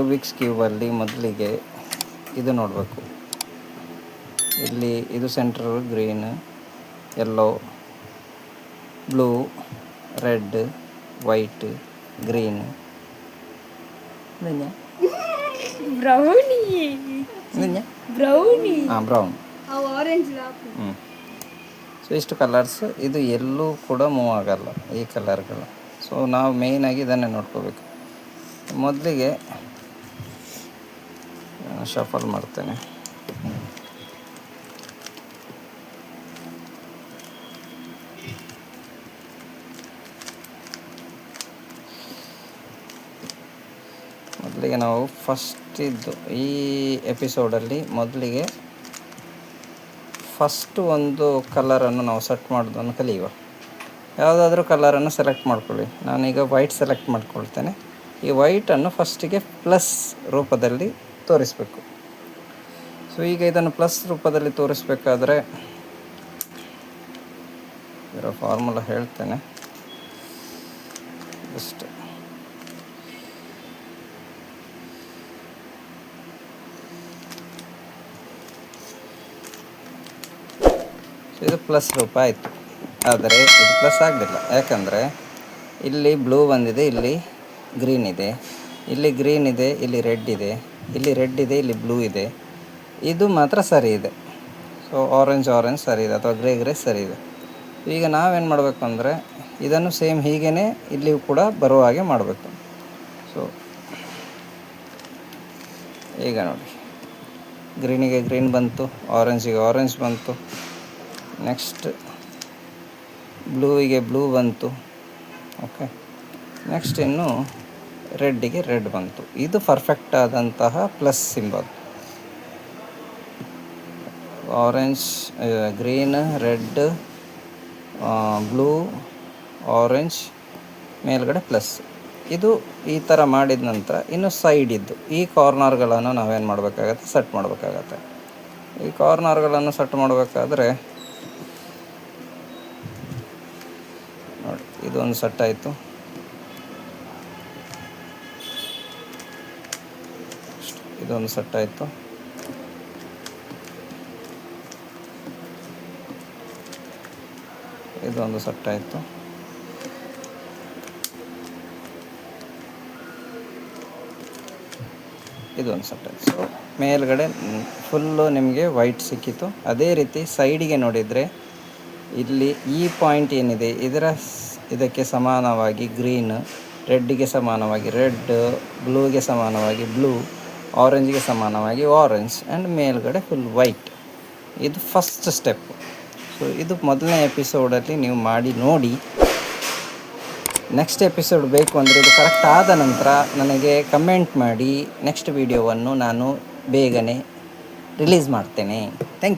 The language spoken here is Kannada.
ರೂಬಿಕ್ಸ್ ಕ್ಯೂಬಲ್ಲಿ ಮೊದಲಿಗೆ ಇದು ನೋಡಬೇಕು. ಇಲ್ಲಿ ಇದು centre green, yellow, blue, red, white, green, brown. So ಇಷ್ಟು ಕಲರ್ಸ್. ಇದು ಎಲ್ಲೂ ಕೂಡ ಮೂವ್ ಆಗಲ್ಲ ಈ ಕಲರ್ಗಳು. ಸೊ ನಾವು ಮೇಯ್ನಾಗಿ ಇದನ್ನೇ ನೋಡ್ಕೋಬೇಕು. ಮೊದಲಿಗೆ ಶಫಲ್ ಮಾಡ್ತೇನೆ. ಮೊದಲಿಗೆ ನಾವು ಫಸ್ಟಿದ್ದು ಈ ಎಪಿಸೋಡಲ್ಲಿ ಮೊದಲಿಗೆ ಫಸ್ಟು ಒಂದು ಕಲರನ್ನು ನಾವು ಸೆಟ್ ಮಾಡೋದನ್ನು ಕಲಿಯುವ. ಯಾವುದಾದ್ರೂ ಕಲರನ್ನು ಸೆಲೆಕ್ಟ್ ಮಾಡ್ಕೊಳ್ಳಿ. ನಾನೀಗ ವೈಟ್ ಸೆಲೆಕ್ಟ್ ಮಾಡ್ಕೊಳ್ತೇನೆ. ಈ ವೈಟನ್ನು ಫಸ್ಟಿಗೆ ಪ್ಲಸ್ ರೂಪದಲ್ಲಿ ತೋರಿಸಬೇಕು. ಸೊ ಈಗ ಇದನ್ನು ಪ್ಲಸ್ ರೂಪದಲ್ಲಿ ತೋರಿಸಬೇಕಾದ್ರೆ ಇದರ ಫಾರ್ಮುಲಾ ಹೇಳ್ತೇನೆ ಜಸ್ಟ್. ಇದು ಪ್ಲಸ್ ರೂಪ ಆಯಿತು. ಆದರೆ ಇದು ಪ್ಲಸ್ ಆಗಲಿಲ್ಲ. ಯಾಕಂದರೆ ಇಲ್ಲಿ ಬ್ಲೂ ಬಂದಿದೆ, ಇಲ್ಲಿ ಗ್ರೀನ್ ಇದೆ, ಇಲ್ಲಿ ಗ್ರೀನ್ ಇದೆ, ಇಲ್ಲಿ ರೆಡ್ ಇದೆ, ಇಲ್ಲಿ ರೆಡ್ ಇದೆ, ಇಲ್ಲಿ ಬ್ಲೂ ಇದೆ. ಇದು ಮಾತ್ರ ಸರಿ ಇದೆ. ಸೊ ಆರೆಂಜ್ ಸರಿ ಇದೆ, ಅಥವಾ ಗ್ರೇ ಸರಿ ಇದೆ. ಈಗ ನಾವೇನು ಮಾಡಬೇಕು ಅಂದರೆ ಇದನ್ನು ಸೇಮ್ ಹೀಗೇ ಇಲ್ಲಿಯೂ ಕೂಡ ಬರುವ ಹಾಗೆ ಮಾಡಬೇಕು. ಸೊ ಈಗ ನೋಡಿ, ಗ್ರೀನಿಗೆ ಗ್ರೀನ್ ಬಂತು, ಆರೆಂಜಿಗೆ ಆರೆಂಜ್ ಬಂತು, ನೆಕ್ಸ್ಟ್ ಬ್ಲೂವಿಗೆ ಬ್ಲೂ ಬಂತು. ಓಕೆ, ನೆಕ್ಸ್ಟ್ ಇನ್ನು ರೆಡ್ಡಿಗೆ ರೆಡ್ ಬಂತು. ಇದು ಪರ್ಫೆಕ್ಟ್ ಆದಂತಹ plus symbol. Orange, green, red, blue, orange, ಮೇಲ್ಗಡೆ ಪ್ಲಸ್. ಇದು ಈ ಥರ ಮಾಡಿದ ನಂತರ ಇನ್ನು ಸೈಡಿದ್ದು ಈ ಕಾರ್ನರ್ಗಳನ್ನು ನಾವೇನು ಮಾಡಬೇಕಾಗತ್ತೆ, ಸೆಟ್ ಮಾಡಬೇಕಾಗತ್ತೆ. ಈ ಕಾರ್ನರ್ಗಳನ್ನು ಸೆಟ್ ಮಾಡಬೇಕಾದ್ರೆ ನೋಡಿ, ಇದೊಂದು ಸೆಟ್ ಆಯಿತು. ಇದೊಂದು ಸೆಟ್ ಆಯಿತು. ಇದೊಂದು ಸೆಟ್ ಆಯಿತು. ಇದೊಂದು ಸೆಟ್ ಆಯಿತು. ಸೊ ಮೇಲ್ಗಡೆ ಫುಲ್ಲು ನಿಮಗೆ ವೈಟ್ ಸಿಕ್ಕಿತು. ಅದೇ ರೀತಿ ಸೈಡಿಗೆ ನೋಡಿದರೆ ಇಲ್ಲಿ ಈ ಪಾಯಿಂಟ್ ಏನಿದೆ ಇದಕ್ಕೆ ಸಮಾನವಾಗಿ ಗ್ರೀನ್, ರೆಡ್ಡಿಗೆ ಸಮಾನವಾಗಿ ರೆಡ್, ಬ್ಲೂಗೆ ಸಮಾನವಾಗಿ ಬ್ಲೂ, ಆರೆಂಜಿಗೆ ಸಮಾನವಾಗಿ ಆರೆಂಜ್, ಆ್ಯಂಡ್ ಮೇಲ್ಗಡೆ ಫುಲ್ ವೈಟ್. ಇದು ಫಸ್ಟ್ ಸ್ಟೆಪ್. ಸೊ ಇದು ಮೊದಲನೇ ಎಪಿಸೋಡಲ್ಲಿ ನೀವು ಮಾಡಿ ನೋಡಿ. ನೆಕ್ಸ್ಟ್ ಎಪಿಸೋಡ್ ಬೇಕು ಅಂದರೆ ಇದು ಕರೆಕ್ಟ್ ಆದ ನಂತರ ನನಗೆ ಕಮೆಂಟ್ ಮಾಡಿ. ನೆಕ್ಸ್ಟ್ ವಿಡಿಯೋವನ್ನು ನಾನು ಬೇಗನೆ ರಿಲೀಸ್ ಮಾಡ್ತೇನೆ. Thank you.